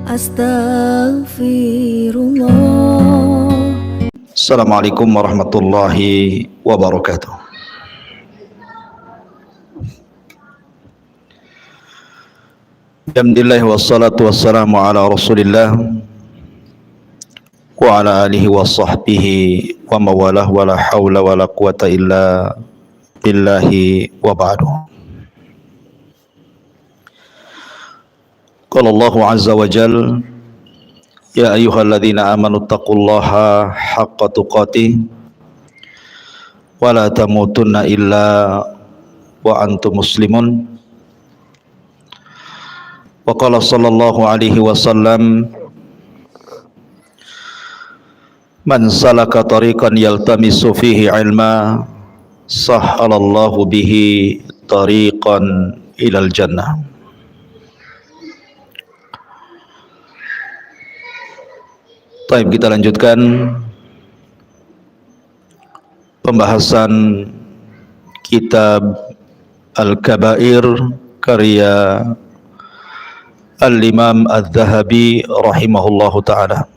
Astaghfirullah. Assalamualaikum warahmatullahi wabarakatuh. Alhamdulillah wassalatu wassalamu ala Rasulillah wa ala alihi wa sahbihi wa mawalah wa la hawla wa la quwata illa billahi wa ba'du. Qala Allahu azza wa jalla, ya ayyuhalladzina amanu taqullaha haqqa tuqatih wa la tamutunna illa wa antum muslimun. Wa qala sallallahu alaihi wasallam, man salaka tariqan yaltamisu fihi ilma sahhalallahu bihi tariqan ilal jannah. Baik, kita lanjutkan pembahasan kitab Al-Kabair karya Al-Imam Adz-Dzahabi rahimahullahu ta'ala.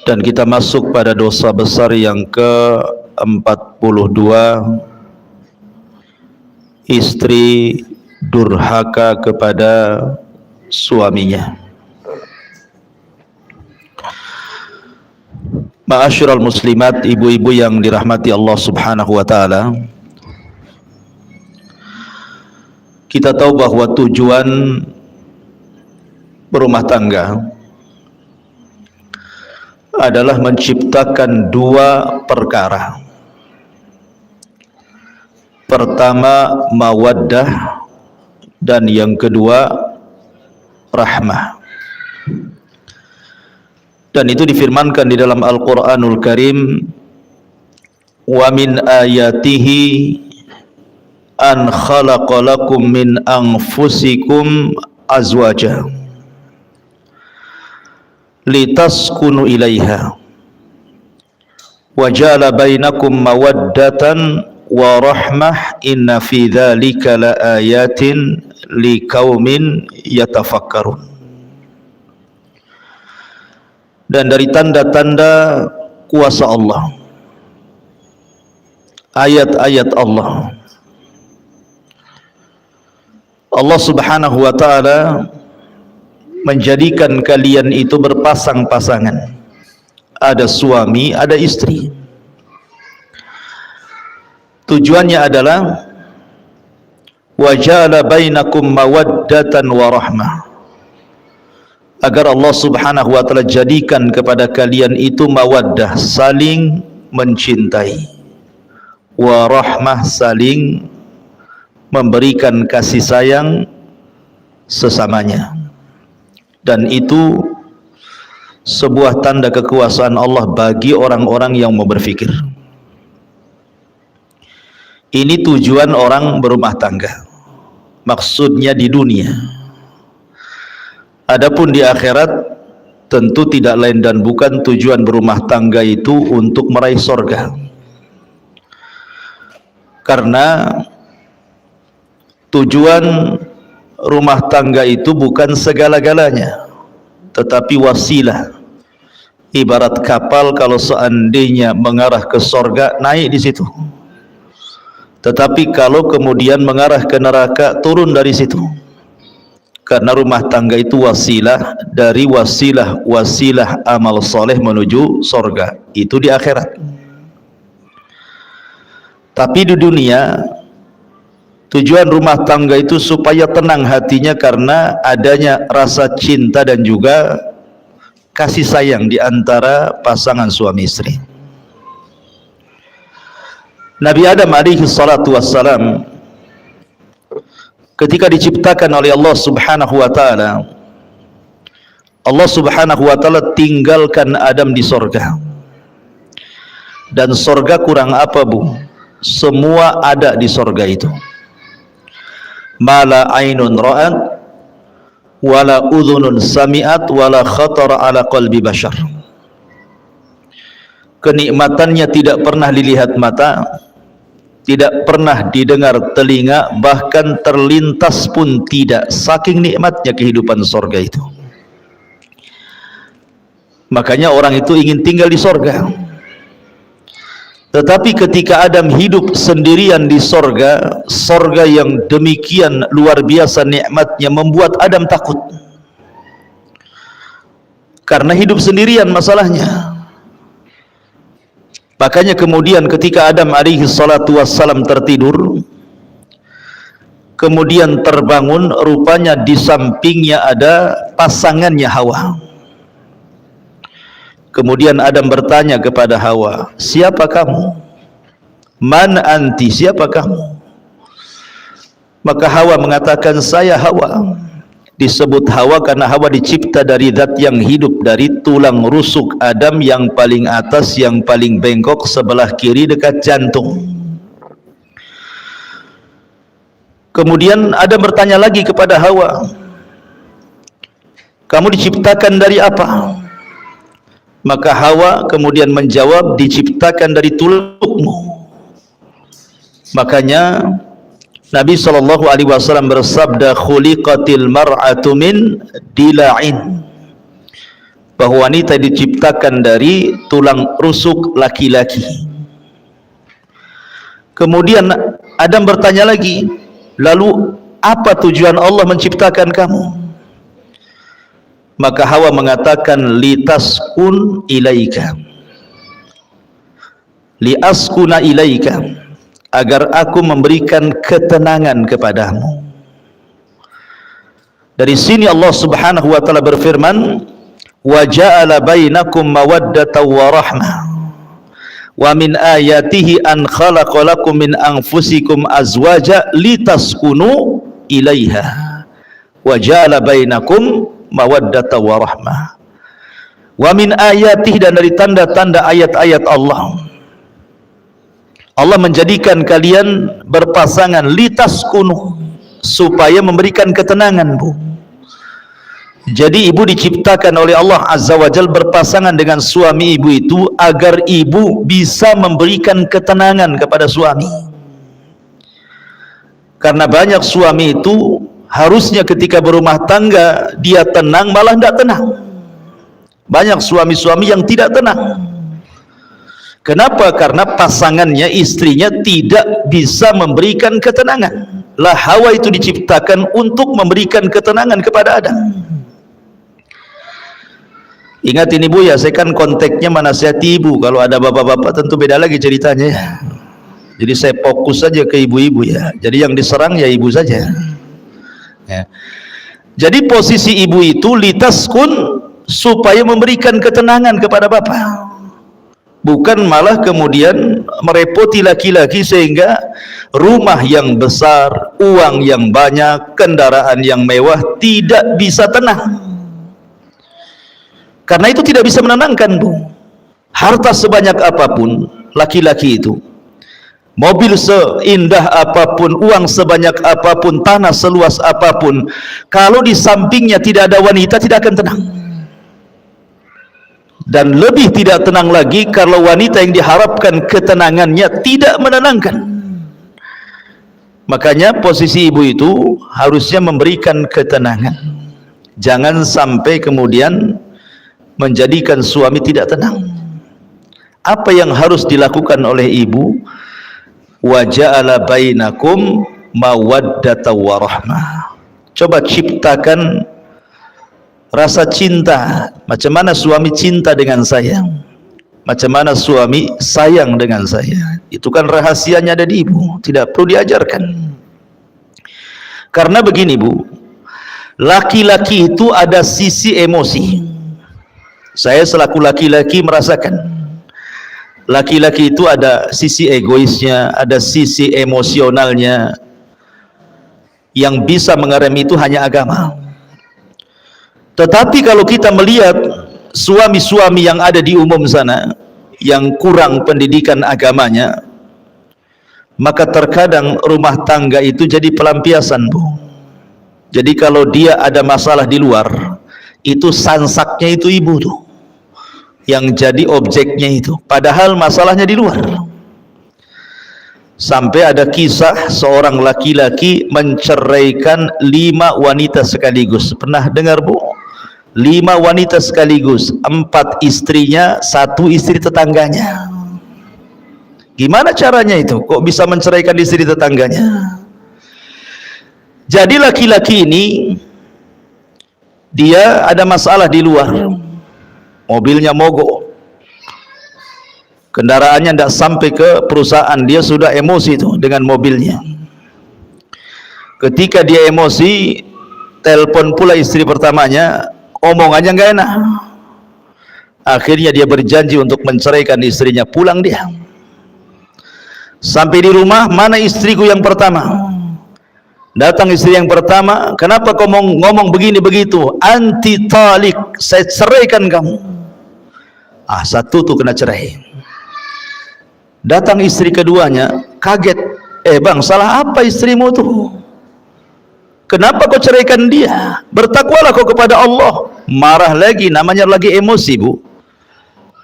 Dan kita masuk pada dosa besar yang ke-42, istri durhaka kepada suaminya. Ma'asyiral muslimat, ibu-ibu yang dirahmati Allah subhanahu wa ta'ala, kita tahu bahwa tujuan berumah tangga adalah menciptakan dua perkara. Pertama, mawaddah, dan yang kedua, rahmah. Dan itu difirmankan di dalam Al-Quranul Karim, wa min ayatihi an khalaqa lakum min anfusikum azwaja litaskunu ilaiha wa ja'ala bainakum mawaddatan wa rahmah inna fi dzalika laayatin liqaumin yatafakkarun. Dan dari tanda-tanda kuasa Allah, ayat-ayat Allah, Allah subhanahu wa ta'ala menjadikan kalian itu berpasang-pasangan. Ada suami, ada istri. Tujuannya adalah wa ja'ala bainakum mawaddatan wa rahmah, agar Allah subhanahu wa ta'ala jadikan kepada kalian itu mawaddah, saling mencintai, wa rahmah, saling memberikan kasih sayang sesamanya. Dan itu sebuah tanda kekuasaan Allah bagi orang-orang yang mau berfikir. Ini tujuan orang berumah tangga, maksudnya di dunia. Adapun di akhirat tentu tidak lain dan bukan tujuan berumah tangga itu untuk meraih surga. Karena tujuan rumah tangga itu bukan segala-galanya, tetapi wasilah. Ibarat kapal, kalau seandainya mengarah ke surga, naik di situ. Tetapi kalau kemudian mengarah ke neraka, turun dari situ. Karena rumah tangga itu wasilah dari wasilah amal soleh menuju surga. Itu di akhirat. Tapi di dunia, tujuan rumah tangga itu supaya tenang hatinya karena adanya rasa cinta dan juga kasih sayang di antara pasangan suami istri. Nabi Adam alaihi salatu wassalam ketika diciptakan oleh Allah subhanahu wa ta'ala, Allah subhanahu wa ta'ala tinggalkan Adam di sorga. Dan sorga kurang apa, Bu? Semua ada di sorga itu. Mala ainun ra'at wala udhunun sami'at wala khatara ala qalbi bashar. Kenikmatannya tidak pernah dilihat mata, tidak pernah didengar telinga, bahkan terlintas pun tidak, saking nikmatnya kehidupan sorga itu. Makanya orang itu ingin tinggal di sorga. Tetapi ketika Adam hidup sendirian di sorga, sorga yang demikian luar biasa nikmatnya membuat Adam takut. Karena hidup sendirian masalahnya. Makanya kemudian ketika Adam alaihi salatu wassalam tertidur, kemudian terbangun, rupanya di sampingnya ada pasangannya Hawa. Kemudian Adam bertanya kepada Hawa, siapa kamu? Man anti, siapa kamu? Maka Hawa mengatakan, saya Hawa. Disebut Hawa karena Hawa dicipta dari zat yang hidup, dari tulang rusuk Adam yang paling atas, yang paling bengkok sebelah kiri dekat jantung. Kemudian Adam bertanya lagi kepada Hawa, kamu diciptakan dari apa? Maka Hawa kemudian menjawab, diciptakan dari tulangmu. Makanya Nabi SAW bersabda, khuliqatil mar'atu min dila'in, bahwa wanita diciptakan dari tulang rusuk laki-laki. Kemudian Adam bertanya lagi, lalu apa tujuan Allah menciptakan kamu? Maka Hawa mengatakan, litaskun ilaika, liaskuna ilaika, agar aku memberikan ketenangan kepadamu. Dari sini Allah Subhanahu wa taala berfirman, wa ja'ala bainakum mawaddatan wa rahmah wa min ayatihi an khalaqa lakum min anfusikum azwaja litaskunu ilaiha wa ja'ala bainakum mawaddata wa rahmah wa min ayatih, dan dari tanda-tanda ayat-ayat Allah, Allah menjadikan kalian berpasangan, litaskunu, supaya memberikan ketenangan, Bu. Jadi ibu diciptakan oleh Allah Azza wa Jalla berpasangan dengan suami ibu itu agar ibu bisa memberikan ketenangan kepada suami. Karena banyak suami itu harusnya ketika berumah tangga dia tenang, malah tidak tenang. Banyak suami-suami yang tidak tenang. Kenapa? Karena pasangannya, istrinya tidak bisa memberikan ketenangan. Lah Hawa itu diciptakan untuk memberikan ketenangan kepada Adam. Ingat ini Bu ya, saya kan konteksnya menasihati ibu. Kalau ada bapak-bapak tentu beda lagi ceritanya ya. Jadi saya fokus saja ke ibu-ibu ya. Jadi yang diserang ya ibu saja ya. Jadi posisi ibu itu litaskun, supaya memberikan ketenangan kepada bapak, bukan malah kemudian merepoti laki-laki sehingga rumah yang besar, uang yang banyak, kendaraan yang mewah tidak bisa tenang. Karena itu tidak bisa menenangkan, Bu. Harta sebanyak apapun laki-laki itu, mobil seindah apapun, uang sebanyak apapun, tanah seluas apapun, kalau di sampingnya tidak ada wanita, tidak akan tenang. Dan lebih tidak tenang lagi kalau wanita yang diharapkan ketenangannya tidak menenangkan. Makanya posisi ibu itu harusnya memberikan ketenangan. Jangan sampai kemudian menjadikan suami tidak tenang. Apa yang harus dilakukan oleh ibu? Wa ja'ala bainakum mawaddatan wa rahmah. Coba ciptakan rasa cinta. Macam mana suami cinta dengan saya, macam mana suami sayang dengan saya. Itu kan rahasianya ada di ibu, tidak perlu diajarkan. Karena begini Bu, laki-laki itu ada sisi emosi. Saya selaku laki-laki merasakan laki-laki itu ada sisi egoisnya, ada sisi emosionalnya. Yang bisa mengerem itu hanya agama. Tetapi kalau kita melihat suami-suami yang ada di umum sana yang kurang pendidikan agamanya, maka terkadang rumah tangga itu jadi pelampiasan, Bu. Jadi kalau dia ada masalah di luar, itu sansaknya itu ibu tuh yang jadi objeknya itu, padahal masalahnya di luar. Sampai ada kisah seorang laki-laki menceraikan 5 wanita sekaligus. Pernah dengar bu? 5 wanita sekaligus, 4 istrinya, 1 istri tetangganya. Gimana caranya itu? Kok bisa menceraikan istri tetangganya? Jadi laki-laki ini dia ada masalah di luar, mobilnya mogok, kendaraannya tidak sampai ke perusahaan, dia sudah emosi itu dengan mobilnya. Ketika dia emosi, telepon pula istri pertamanya, omongannya nggak enak. Akhirnya dia berjanji untuk menceraikan istrinya, pulang dia. Sampai di rumah, mana istriku yang pertama? Datang istri yang pertama, kenapa kau ngomong begini begitu? Anti talik, saya ceraikan kamu. Satu tuh kena cerai. Datang istri keduanya, kaget. Bang, salah apa istrimu tuh? Kenapa kau ceraikan dia? Bertakwalah kau kepada Allah. Marah lagi, namanya lagi emosi bu.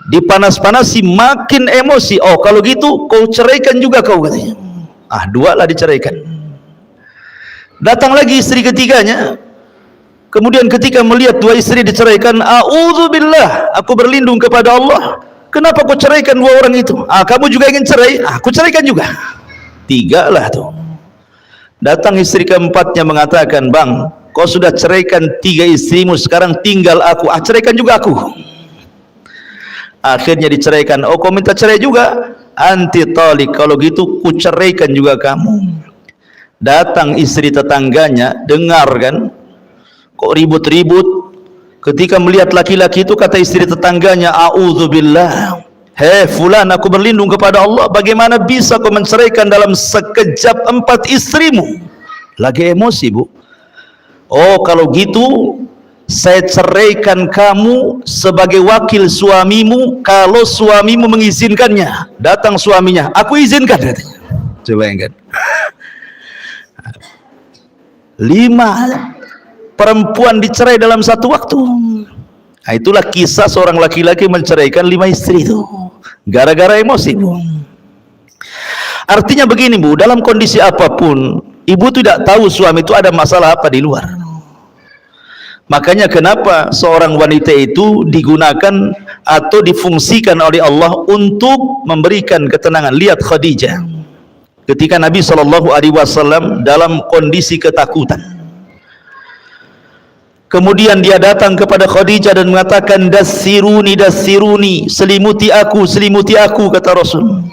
Dipanas-panasi makin emosi. Oh kalau gitu kau ceraikan juga kau, katanya. 2 lah diceraikan. Datang lagi istri ketiganya. Kemudian ketika melihat 2 istri diceraikan, a'udzubillah, aku berlindung kepada Allah. Kenapa kau ceraikan 2 orang itu? Kamu juga ingin cerai? Aku ceraikan juga. 3 lah tuh. Datang istri keempatnya mengatakan, bang, kau sudah ceraikan 3 istrimu, sekarang tinggal aku. Ceraikan juga aku. Akhirnya diceraikan. Oh kau minta cerai juga? Anti talik, kalau gitu ku ceraikan juga kamu. Datang istri tetangganya, dengar kan, kok ribut-ribut. Ketika melihat laki-laki itu, kata istri tetangganya, a'udzubillah, hei fulan, aku berlindung kepada Allah, bagaimana bisa kau menceraikan dalam sekejap 4 istrimu? Lagi emosi bu. Oh kalau gitu saya ceraikan kamu sebagai wakil suamimu, kalau suamimu mengizinkannya. Datang suaminya, aku izinkan, katanya. Coba ingat, 5 perempuan dicerai dalam satu waktu. Itulah kisah seorang laki-laki menceraikan 5 istri itu gara-gara emosi bu. Artinya begini bu, dalam kondisi apapun ibu tidak tahu suami itu ada masalah apa di luar. Makanya kenapa seorang wanita itu digunakan atau difungsikan oleh Allah untuk memberikan ketenangan. Lihat Khadijah ketika Nabi SAW dalam kondisi ketakutan, kemudian dia datang kepada Khadijah dan mengatakan, dassiruni, dassiruni, selimuti aku, kata Rasul.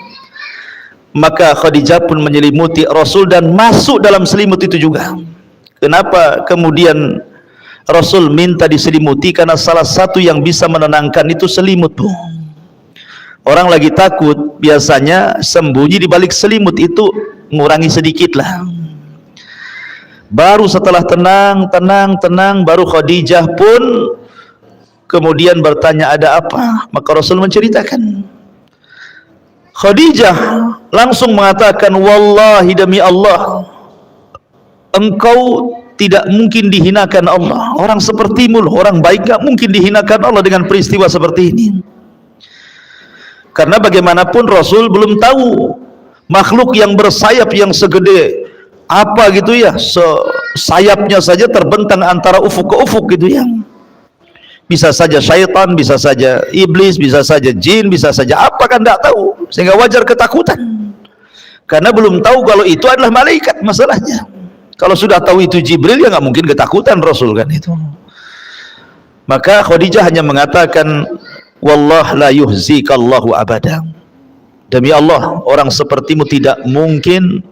Maka Khadijah pun menyelimuti Rasul dan masuk dalam selimut itu juga. Kenapa kemudian Rasul minta diselimuti? Karena salah satu yang bisa menenangkan itu selimut bu. Orang lagi takut biasanya sembunyi di balik selimut, itu ngurangi sedikit lah. Baru setelah tenang, baru Khadijah pun kemudian bertanya, ada apa? Maka Rasul menceritakan. Khadijah langsung mengatakan, wallahi demi Allah, engkau tidak mungkin dihinakan Allah. Orang sepertimu loh, orang baik gak mungkin dihinakan Allah dengan peristiwa seperti ini. Karena bagaimanapun Rasul belum tahu makhluk yang bersayap yang segede apa gitu ya, sayapnya saja terbentang antara ufuk ke ufuk gitu ya. Bisa saja syaitan, bisa saja iblis, bisa saja jin, bisa saja apa, kan tidak tahu, sehingga wajar ketakutan. Karena belum tahu kalau itu adalah malaikat masalahnya. Kalau sudah tahu itu Jibril, ya nggak mungkin ketakutan Rasul kan itu. Maka Khadijah hanya mengatakan, wallah la yuhzikallahu abada, demi Allah orang sepertimu tidak mungkin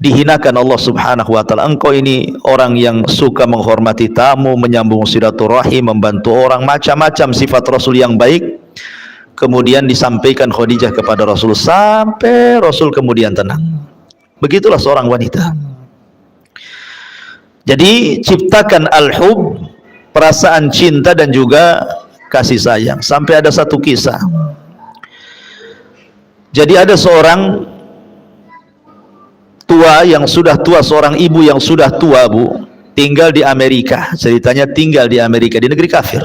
dihinakan Allah subhanahu wa ta'ala. Engkau ini orang yang suka menghormati tamu, menyambung silaturahim, membantu orang, macam-macam sifat Rasul yang baik. Kemudian disampaikan Khadijah kepada Rasul, sampai Rasul kemudian tenang. Begitulah seorang wanita. Jadi ciptakan al-hub, perasaan cinta dan juga kasih sayang. Sampai ada satu kisah. Jadi ada seorang tua yang sudah tua, seorang ibu yang sudah tua bu, tinggal di Amerika. Ceritanya tinggal di Amerika, di negeri kafir.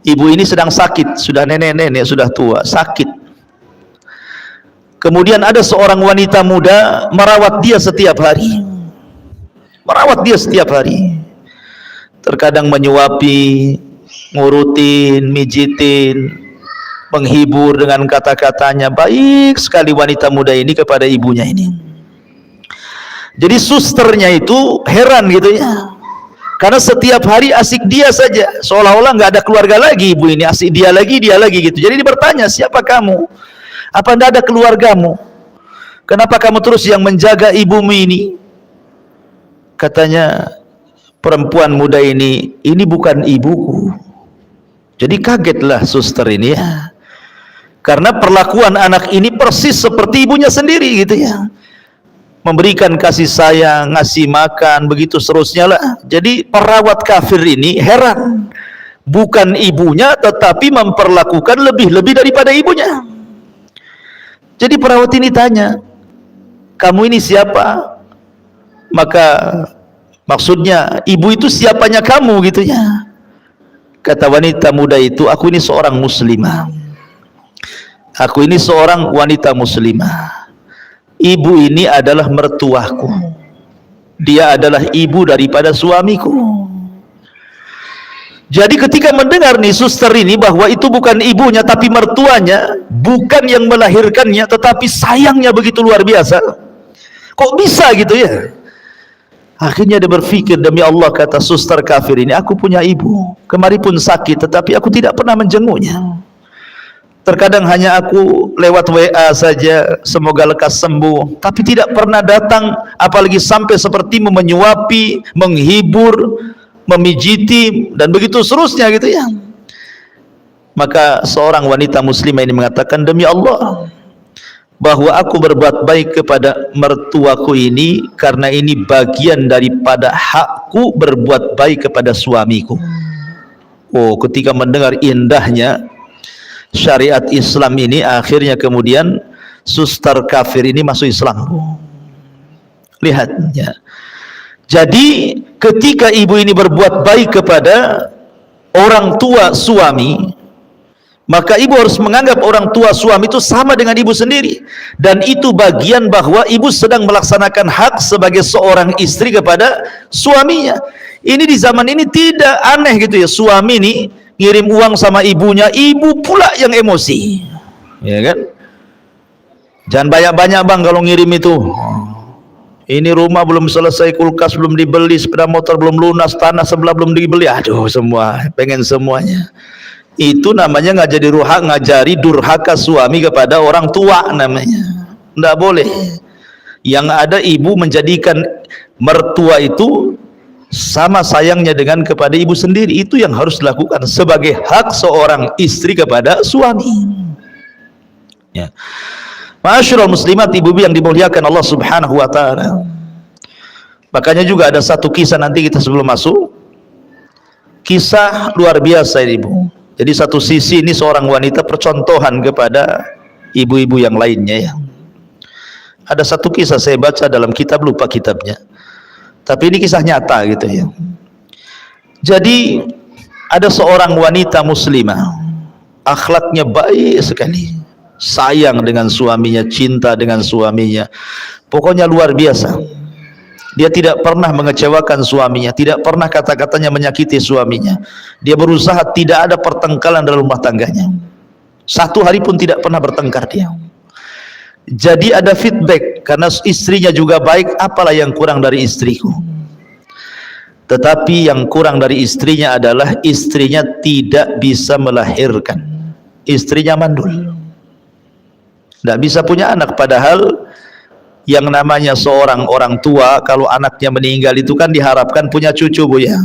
Ibu ini sedang sakit, sudah nenek-nenek, sudah tua, sakit. Kemudian ada seorang wanita muda merawat dia setiap hari. Merawat dia setiap hari. Terkadang menyuapi, ngurutin, mijitin, menghibur dengan kata-katanya. Baik sekali wanita muda ini kepada ibunya ini. Jadi susternya itu heran gitu ya. Karena setiap hari asik dia saja. Seolah-olah nggak ada keluarga lagi ibu ini. Asik dia lagi gitu. Jadi dia bertanya, siapa kamu? Apa tidak ada keluargamu? Kenapa kamu terus yang menjaga ibumu ini? Katanya perempuan muda ini bukan ibuku. Jadi kagetlah suster ini ya. Karena perlakuan anak ini persis seperti ibunya sendiri gitu ya. Memberikan kasih sayang, ngasih makan, begitu seterusnya lah. Jadi perawat kafir ini heran. Bukan ibunya tetapi memperlakukan lebih-lebih daripada ibunya. Jadi perawat ini tanya, kamu ini siapa? Maka maksudnya ibu itu siapanya kamu gitu ya. Kata wanita muda itu, aku ini seorang muslimah. Aku ini seorang wanita muslimah. Ibu ini adalah mertuaku. Dia adalah ibu daripada suamiku. Jadi ketika mendengar nih suster ini bahwa itu bukan ibunya tapi mertuanya, bukan yang melahirkannya tetapi sayangnya begitu luar biasa. Kok bisa gitu ya? Akhirnya dia berpikir, demi Allah, kata suster kafir ini, aku punya ibu. Kemarin pun sakit tetapi aku tidak pernah menjenguknya. Terkadang hanya aku lewat WA saja, semoga lekas sembuh, tapi tidak pernah datang, apalagi sampai seperti menyuapi, menghibur, memijiti, dan begitu seterusnya gitu ya. Maka seorang wanita muslimah ini mengatakan, demi Allah, bahwa aku berbuat baik kepada mertuaku ini karena ini bagian daripada hakku berbuat baik kepada suamiku. Oh, ketika mendengar indahnya syariat Islam ini, akhirnya kemudian suster kafir ini masuk Islam. Lihat ya. Jadi ketika ibu ini berbuat baik kepada orang tua suami, maka ibu harus menganggap orang tua suami itu sama dengan ibu sendiri, dan itu bagian bahwa ibu sedang melaksanakan hak sebagai seorang istri kepada suaminya. Ini di zaman ini tidak aneh gitu ya, suami ini ngirim uang sama ibunya, ibu pula yang emosi, ya kan? Jangan banyak-banyak bang kalau ngirim itu. Ini rumah belum selesai, kulkas belum dibeli, sepeda motor belum lunas, tanah sebelah belum dibeli, aduh semua pengen semuanya. Itu namanya ngajari durhaka suami kepada orang tua namanya. Tidak boleh. Yang ada ibu menjadikan mertua itu sama sayangnya dengan kepada ibu sendiri. Itu yang harus dilakukan sebagai hak seorang istri kepada suami. Ya. Ma'asyiral muslimat, ibu-ibu yang dimuliakan Allah Subhanahu wa taala. Makanya juga ada satu kisah nanti kita sebelum masuk. Kisah luar biasa ini, Ibu. Jadi satu sisi ini seorang wanita percontohan kepada ibu-ibu yang lainnya ya. Ada satu kisah saya baca dalam kitab, lupa kitabnya. Tapi ini kisah nyata gitu ya. Jadi ada seorang wanita muslimah, akhlaknya baik sekali, sayang dengan suaminya, cinta dengan suaminya, pokoknya luar biasa. Dia tidak pernah mengecewakan suaminya, tidak pernah kata-katanya menyakiti suaminya. Dia berusaha tidak ada pertengkaran dalam rumah tangganya. Satu hari pun tidak pernah bertengkar dia. Jadi ada feedback, karena istrinya juga baik, apalah yang kurang dari istriku. Tetapi yang kurang dari istrinya adalah istrinya tidak bisa melahirkan. Istrinya mandul, tidak bisa punya anak. Padahal yang namanya seorang orang tua, kalau anaknya meninggal itu kan diharapkan punya cucu, Bu ya.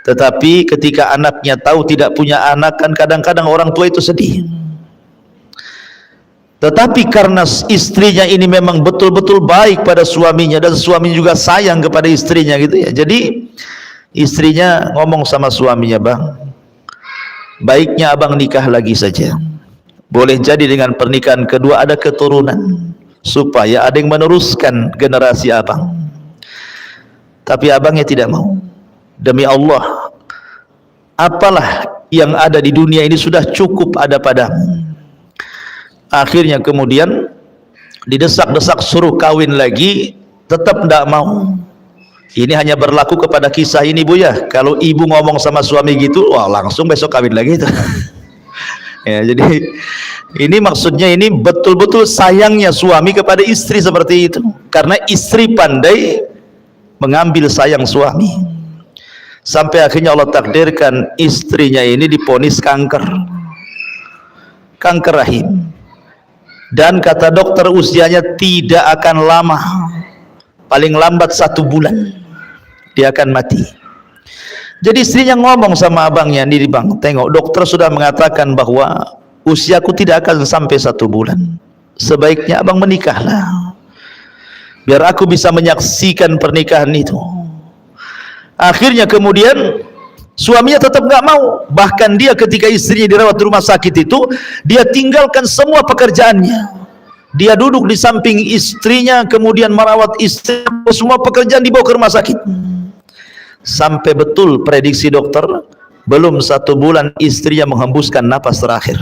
Tetapi ketika anaknya tahu tidak punya anak, kan kadang-kadang orang tua itu sedih. Tetapi karena istrinya ini memang betul-betul baik pada suaminya, dan suaminya juga sayang kepada istrinya gitu ya. Jadi istrinya ngomong sama suaminya, bang, baiknya abang nikah lagi saja. Boleh jadi dengan pernikahan kedua ada keturunan, supaya ada yang meneruskan generasi abang. Tapi abangnya tidak mau. Demi Allah, apalah yang ada di dunia ini sudah cukup ada padamu. Akhirnya kemudian didesak-desak suruh kawin lagi, tetap tidak mau. Ini hanya berlaku kepada kisah ini, Bu ya. Kalau ibu ngomong sama suami gitu, wah langsung besok kawin lagi itu. Ya, jadi ini maksudnya ini betul-betul sayangnya suami kepada istri seperti itu, karena istri pandai mengambil sayang suami, sampai akhirnya Allah takdirkan istrinya ini diponis kanker rahim, dan kata dokter usianya tidak akan lama, paling lambat 1 bulan dia akan mati. Jadi istrinya ngomong sama abangnya, nih bang, tengok dokter sudah mengatakan bahwa usiaku tidak akan sampai 1 bulan, sebaiknya abang menikahlah biar aku bisa menyaksikan pernikahan itu. Akhirnya kemudian suaminya tetap nggak mau. Bahkan dia ketika istrinya dirawat di rumah sakit itu, dia tinggalkan semua pekerjaannya, dia duduk di samping istrinya, kemudian merawat istri, semua pekerjaan dibawa ke rumah sakit. Sampai betul prediksi dokter, belum 1 bulan istrinya menghembuskan napas terakhir.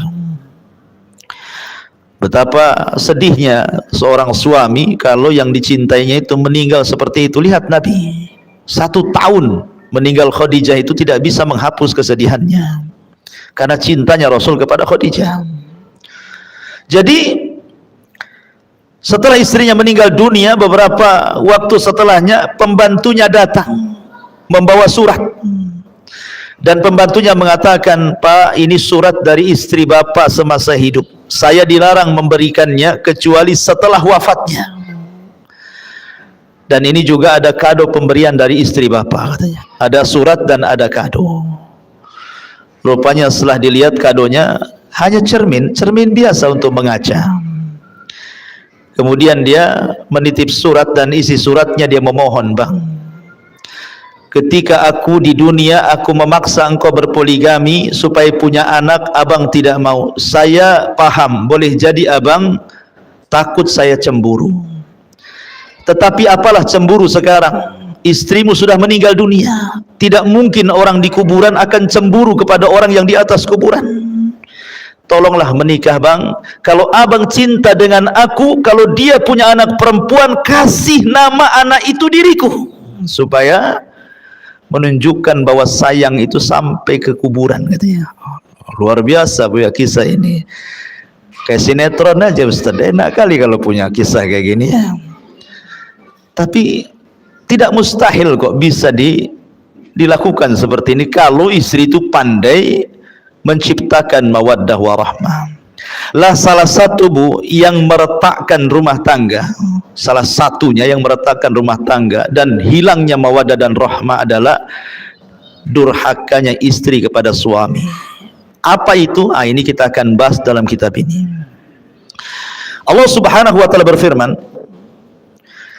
Betapa sedihnya seorang suami kalau yang dicintainya itu meninggal seperti itu. Lihat Nabi, 1 tahun meninggal Khadijah itu tidak bisa menghapus kesedihannya, karena cintanya Rasul kepada Khadijah. Jadi setelah istrinya meninggal dunia, beberapa waktu setelahnya pembantunya datang membawa surat, dan pembantunya mengatakan, Pak, ini surat dari istri Bapak semasa hidup, saya dilarang memberikannya kecuali setelah wafatnya, dan ini juga ada kado pemberian dari istri Bapak, katanya. Ada surat dan ada kado. Rupanya setelah dilihat kadonya hanya cermin biasa untuk mengaca. Kemudian dia menitip surat, dan isi suratnya dia memohon, Bang, ketika aku di dunia aku memaksa engkau berpoligami supaya punya anak, abang tidak mau. Saya paham, boleh jadi abang takut saya cemburu, tetapi apalah cemburu sekarang, istrimu sudah meninggal dunia. Tidak mungkin orang di kuburan akan cemburu kepada orang yang di atas kuburan. Tolonglah menikah bang. Kalau abang cinta dengan aku, kalau dia punya anak perempuan, kasih nama anak itu diriku, supaya menunjukkan bahwa sayang itu sampai ke kuburan, katanya. Luar biasa Bu ya kisah ini, kayak sinetron aja Ustaz. Enak kali kalau punya kisah kayak gini ya. Tapi tidak mustahil kok bisa dilakukan seperti ini kalau istri itu pandai menciptakan mawaddah warahmah. Lah salah satu Bu yang meretakkan rumah tangga, salah satunya yang meretakkan rumah tangga dan hilangnya mawaddah dan rahmah adalah durhakanya istri kepada suami. Apa itu? Ini kita akan bahas dalam kitab ini. Allah Subhanahu wa taala berfirman,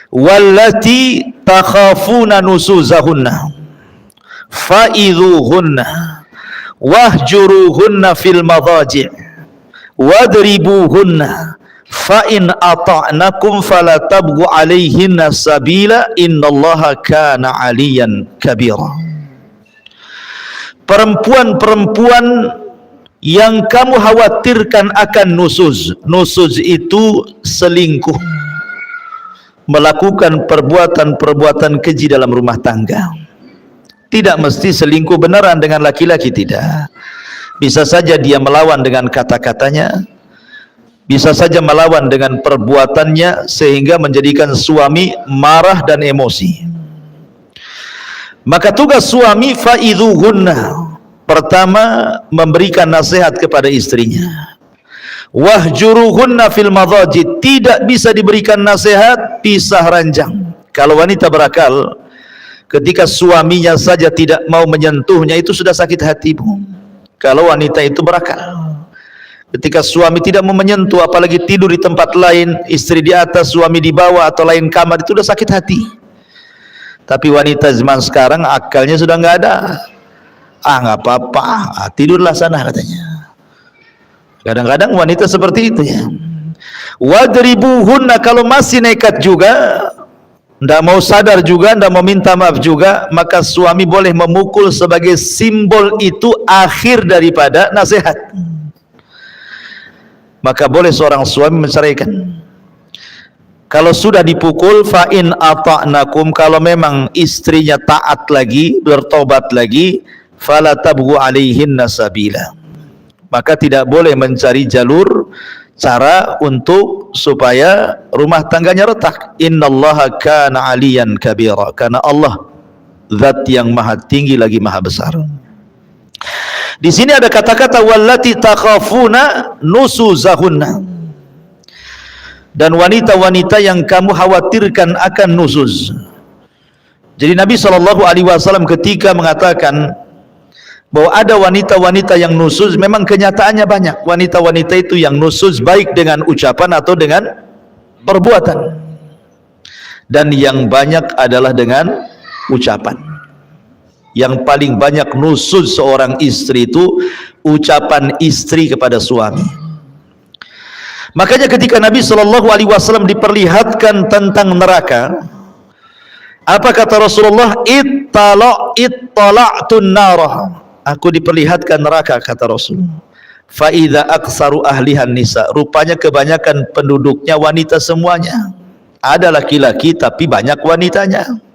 wallati takhafuna nusuzahunna fa'idhuhunna wahjuruhunna fil madhaji' wadribuhunna fa in ata'nakum fala tabghu 'alaihinna sabila innallaha kana 'aliyan kabira. Perempuan-perempuan yang kamu khawatirkan akan nusuz. Nusuz itu selingkuh, melakukan perbuatan-perbuatan keji dalam rumah tangga. Tidak mesti selingkuh beneran dengan laki-laki, tidak. Bisa saja dia melawan dengan kata-katanya, bisa saja melawan dengan perbuatannya sehingga menjadikan suami marah dan emosi. Maka tugas suami fa'idhuhunna, pertama memberikan nasihat kepada istrinya. Wahjuruhunna fil madhaji, tidak bisa diberikan nasihat, pisah ranjang. Kalau wanita berakal, ketika suaminya saja tidak mau menyentuhnya, itu sudah sakit hati Bu. Kalau wanita itu berakal, ketika suami tidak mau menyentuh, apalagi tidur di tempat lain, istri di atas, suami di bawah atau lain kamar, itu sudah sakit hati. Tapi wanita zaman sekarang akalnya sudah nggak ada. Nggak apa-apa, tidurlah sana, katanya. Kadang-kadang wanita seperti itu ya. Wadribuhunna, kalau masih nekat juga, ndak mau sadar juga, ndak mau minta maaf juga, maka suami boleh memukul sebagai simbol itu akhir daripada nasihat. maka boleh seorang suami menceraikan. Kalau sudah dipukul, fa in ata'nakum, kalau memang istrinya taat lagi, bertobat lagi, fala tabghu alaihinna sabila, maka tidak boleh mencari jalur cara untuk supaya rumah tangganya retak. Innallaha kana aliyan kabira, karena Allah zat yang maha tinggi lagi maha besar. Di sini ada kata-kata wallati takhafuna nusuzahunna, dan wanita-wanita yang kamu khawatirkan akan nusuz. Jadi Nabi SAW ketika mengatakan bahwa ada wanita-wanita yang nusuz, memang kenyataannya banyak wanita-wanita itu yang nusuz, baik dengan ucapan atau dengan perbuatan, dan yang banyak adalah dengan ucapan. Yang paling banyak nusuz seorang istri itu ucapan istri kepada suami. Makanya ketika Nabi SAW diperlihatkan tentang neraka, apa kata Rasulullah? Ittala'tun narah, aku diperlihatkan neraka, kata Rasul. Fa idza aktsaru ahlihan nisa, rupanya kebanyakan penduduknya wanita semuanya. Ada laki-laki tapi banyak wanitanya.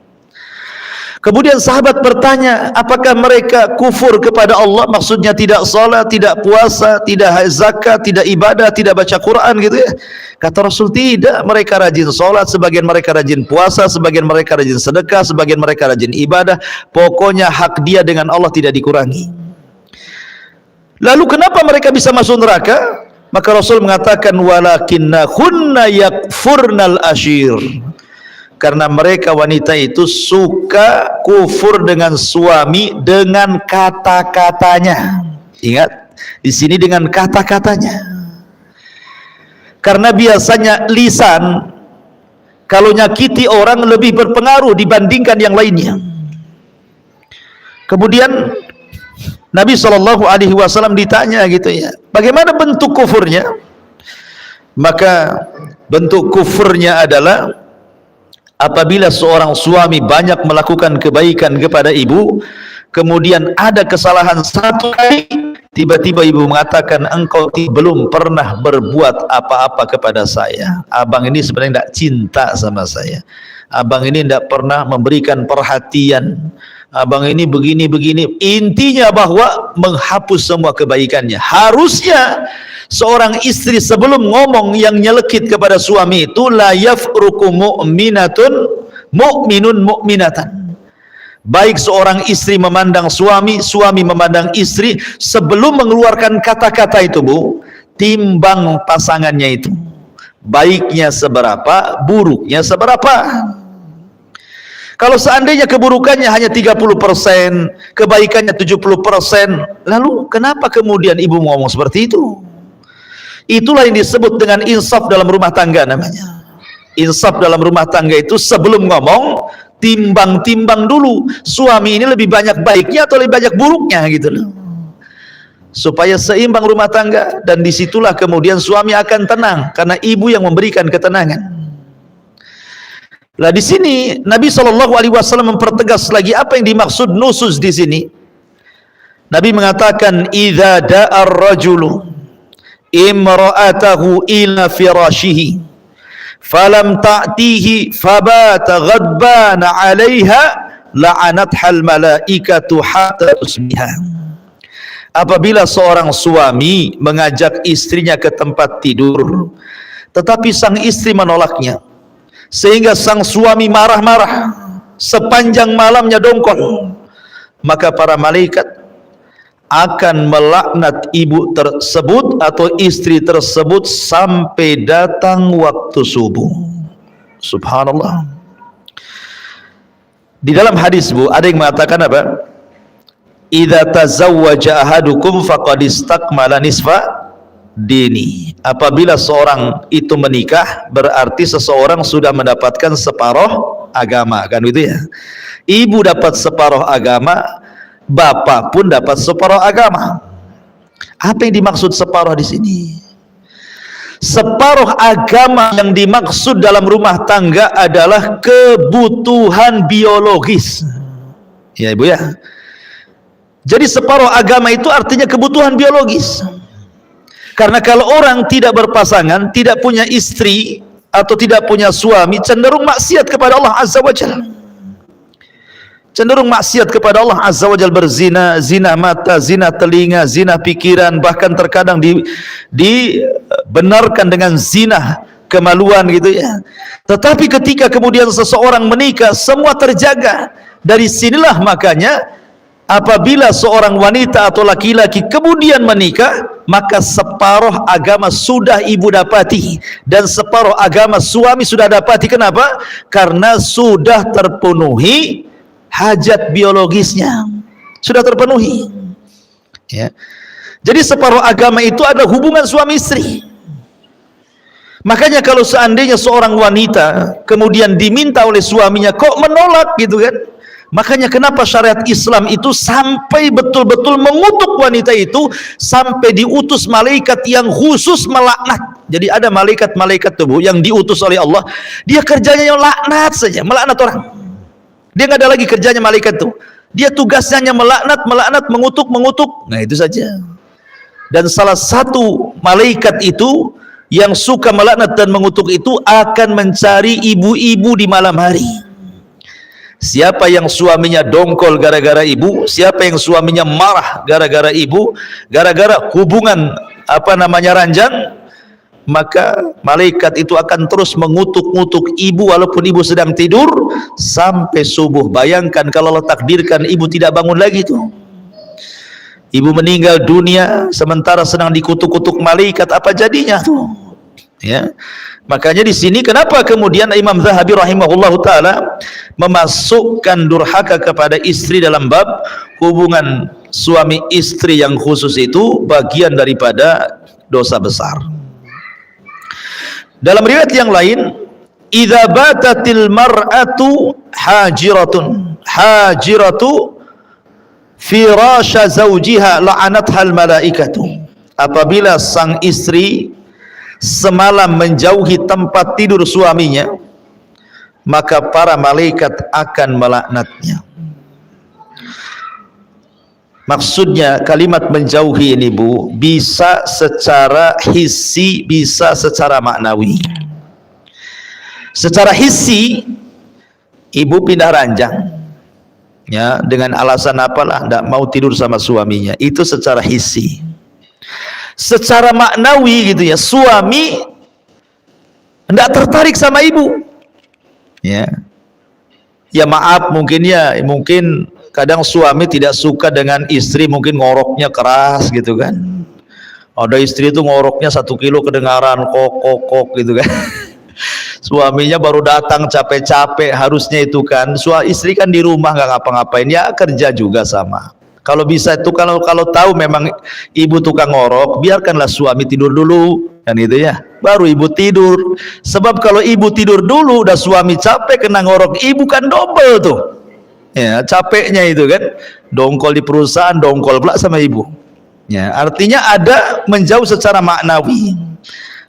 Kemudian sahabat bertanya, apakah mereka kufur kepada Allah? Maksudnya tidak salat, tidak puasa, tidak zakat, tidak ibadah, tidak baca Quran gitu ya. Kata Rasul, tidak, mereka rajin salat, sebagian mereka rajin puasa, sebagian mereka rajin sedekah, sebagian mereka rajin ibadah. Pokoknya hak dia dengan Allah tidak dikurangi. Lalu kenapa mereka bisa masuk neraka? Maka Rasul mengatakan walakinnahunna yakfurnal ashir, karena mereka wanita itu suka kufur dengan suami dengan kata-katanya. Ingat, di sini dengan kata-katanya. Karena biasanya lisan kalau nyakiti orang lebih berpengaruh dibandingkan yang lainnya. Kemudian Nabi SAW ditanya gitu ya, bagaimana bentuk kufurnya? Maka bentuk kufurnya adalah apabila seorang suami banyak melakukan kebaikan kepada ibu, kemudian ada kesalahan satu kali, tiba-tiba ibu mengatakan, engkau belum pernah berbuat apa-apa kepada saya. Abang ini sebenarnya tidak cinta sama saya. Abang ini tidak pernah memberikan perhatian. Abang ini begini-begini. Intinya bahwa menghapus semua kebaikannya. Harusnya seorang istri sebelum ngomong yang nyelekit kepada suami itu, la yafruku mu'minun mu'minatan. Baik seorang istri memandang suami, suami memandang istri, sebelum mengeluarkan kata-kata itu, Bu, timbang pasangannya itu. Baiknya seberapa, buruknya seberapa. Kalau seandainya keburukannya hanya 30%, kebaikannya 70%, lalu kenapa kemudian ibu ngomong seperti itu? Itulah yang disebut dengan insaf dalam rumah tangga namanya. Insaf dalam rumah tangga itu sebelum ngomong, timbang-timbang dulu. Suami ini lebih banyak baiknya atau lebih banyak buruknya gitu loh. Supaya seimbang rumah tangga, dan disitulah kemudian suami akan tenang karena ibu yang memberikan ketenangan. Lah di sini Nabi SAW mempertegas lagi apa yang dimaksud nusuz di sini. Nabi mengatakan, idza da'a ar-rajulu imra'atahu ila firashihi falam ta'tihi fabata ghadbana 'alaiha la'anatha al-malaikatu hatta tusbiha. Apabila seorang suami mengajak istrinya ke tempat tidur, tetapi sang istri menolaknya, sehingga sang suami marah-marah sepanjang malamnya dongkol, maka para malaikat akan melaknat ibu tersebut atau istri tersebut sampai datang waktu subuh. Subhanallah. Di dalam hadis, Bu, ada yang mengatakan apa? Idza tazawwaja ahadukum faqad istakmala nisfa dini. Apabila seorang itu menikah, berarti seseorang sudah mendapatkan separuh agama, kan gitu ya. Ibu dapat separuh agama, bapak pun dapat separuh agama. Apa yang dimaksud separuh di sini? Separuh agama yang dimaksud dalam rumah tangga adalah kebutuhan biologis. Ya Ibu ya. Jadi separuh agama itu artinya kebutuhan biologis. Karena kalau orang tidak berpasangan, tidak punya istri atau tidak punya suami, cenderung maksiat kepada Allah Azza wa Jalla. Cenderung maksiat kepada Allah Azza wa Jalla, berzina, zina mata, zina telinga, zina pikiran, bahkan terkadang dibenarkan dengan zina kemaluan gitu ya. Tetapi ketika kemudian seseorang menikah, semua terjaga. Dari sinilah makanya apabila seorang wanita atau laki-laki kemudian menikah, maka separuh agama sudah ibu dapati dan separuh agama suami sudah dapati. Kenapa? Karena sudah terpenuhi hajat biologisnya, sudah terpenuhi ya. Jadi separuh agama itu adalah hubungan suami istri. Makanya kalau seandainya seorang wanita kemudian diminta oleh suaminya kok menolak gitu kan, makanya kenapa syariat Islam itu sampai betul-betul mengutuk wanita itu, sampai diutus malaikat yang khusus melaknat. Jadi ada malaikat-malaikat tubuh yang diutus oleh Allah, dia kerjanya yang laknat saja, melaknat orang. Dia nggak ada lagi kerjanya malaikat itu. Dia tugasnya hanya melaknat, mengutuk. Nah itu saja. Dan salah satu malaikat itu yang suka melaknat dan mengutuk itu akan mencari ibu-ibu di malam hari. Siapa yang suaminya dongkol gara-gara ibu, siapa yang suaminya marah gara-gara ibu, gara-gara hubungan ranjang, maka malaikat itu akan terus mengutuk-ngutuk ibu walaupun ibu sedang tidur sampai subuh. Bayangkan kalau Allah takdirkan ibu tidak bangun lagi tuh, ibu meninggal dunia sementara sedang dikutuk-kutuk malaikat, apa jadinya tuh ya. Makanya di sini kenapa kemudian Imam Zahabi rahimahullahu taala memasukkan durhaka kepada istri dalam bab hubungan suami istri yang khusus itu bagian daripada dosa besar. Dalam riwayat yang lain, idza batatil mar'atu hajiratu firasha zawjiha la'anathal malaikatu. Apabila sang istri semalam menjauhi tempat tidur suaminya, maka para malaikat akan melaknatnya. Maksudnya kalimat menjauhi ini Bu, bisa secara hissi, bisa secara maknawi. Secara hissi, ibu pindah ranjang ya, dengan alasan apalah, tidak mau tidur sama suaminya, itu secara hissi. Secara maknawi gitu ya, suami tidak tertarik sama ibu ya. Ya maaf, mungkin kadang suami tidak suka dengan istri, mungkin ngoroknya keras gitu kan. Ada istri itu ngoroknya 1 kilo kedengaran, kok gitu kan. Suaminya baru datang capek-capek, harusnya itu kan istri kan di rumah nggak ngapa-ngapain, ya kerja juga sama. Kalau bisa itu, kalau tahu memang ibu tukang ngorok, biarkanlah suami tidur dulu kan gitu ya, baru ibu tidur. Sebab kalau ibu tidur dulu udah suami capek kena ngorok, ibu kan double tuh ya capeknya itu kan, dongkol di perusahaan, dongkol pula sama ibu ya. Artinya ada menjauh secara maknawi,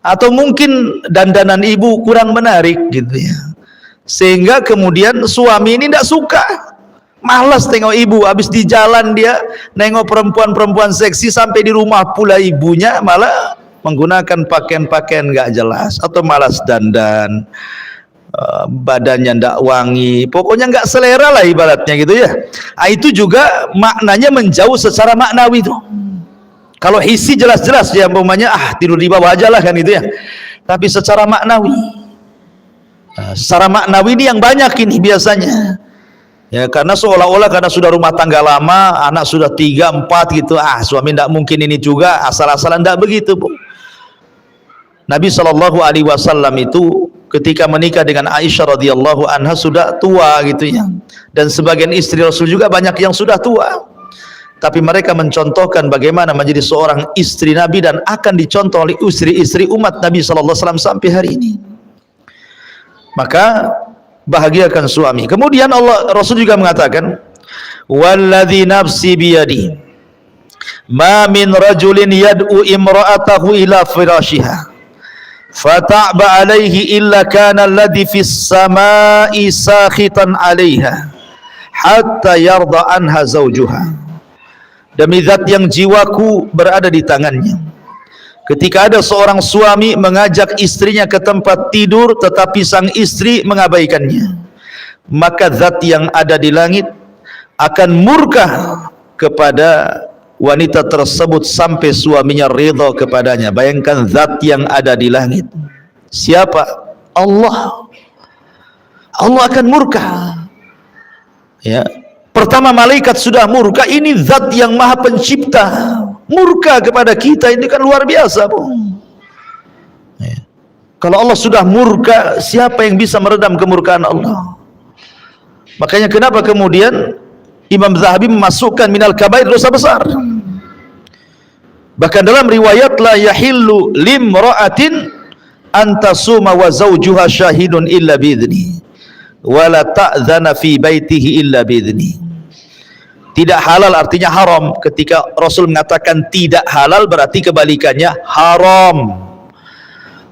atau mungkin dandanan ibu kurang menarik gitu ya, sehingga kemudian suami ini tidak suka, malas tengok ibu. Habis di jalan dia nengok perempuan-perempuan seksi, sampai di rumah pula ibunya malah menggunakan pakaian-pakaian nggak jelas, atau malas dandan, badannya ndak wangi, pokoknya nggak selera lah ibaratnya gitu ya. Itu juga maknanya menjauh secara maknawi tuh. Kalau hissi jelas-jelas ya, umpamanya tidur di bawah aja lah kan gitu ya. Tapi secara maknawi, secara maknawi ini yang banyak ini biasanya ya, karena seolah-olah karena sudah rumah tangga lama, anak sudah 3, 4 gitu, suami tidak mungkin ini juga asal-asalan, tidak begitu Bu. Nabi SAW itu ketika menikah dengan Aisyah radhiyallahu anha sudah tua gitu ya, dan sebagian istri Rasul juga banyak yang sudah tua, tapi mereka mencontohkan bagaimana menjadi seorang istri Nabi dan akan dicontoh oleh istri-istri umat Nabi SAW sampai hari ini. Maka bahagiakan suami. Kemudian Rasul juga mengatakan, walladzi nafsi biyadi ma min rajulin yad'u imra'atahu ila firashiha fata'ba alaihi illa kana alladhi fis sama'i sakhitan 'alaiha hatta yarda anha zawjuha. Demi zat yang jiwaku berada di tangannya, Ketika ada seorang suami mengajak istrinya ke tempat tidur tetapi sang istri mengabaikannya, maka zat yang ada di langit akan murka kepada wanita tersebut sampai suaminya ridha kepadanya. Bayangkan zat yang ada di langit. Siapa? Allah. Allah akan murka. Ya. Pertama malaikat sudah murka, ini zat yang maha pencipta murka kepada kita, ini kan luar biasa, Bu. Ya. Kalau Allah sudah murka, siapa yang bisa meredam kemurkaan Allah? Makanya kenapa kemudian Imam Zahabi memasukkan minal kabair, dosa besar. Bahkan dalam riwayat, la yahillu limra'atin antasuma wa zawjuha syahidun illa bi'idni wa la ta'zana fi baitihi illa bi'idni. Tidak halal artinya haram. Ketika Rasul mengatakan tidak halal, berarti kebalikannya haram.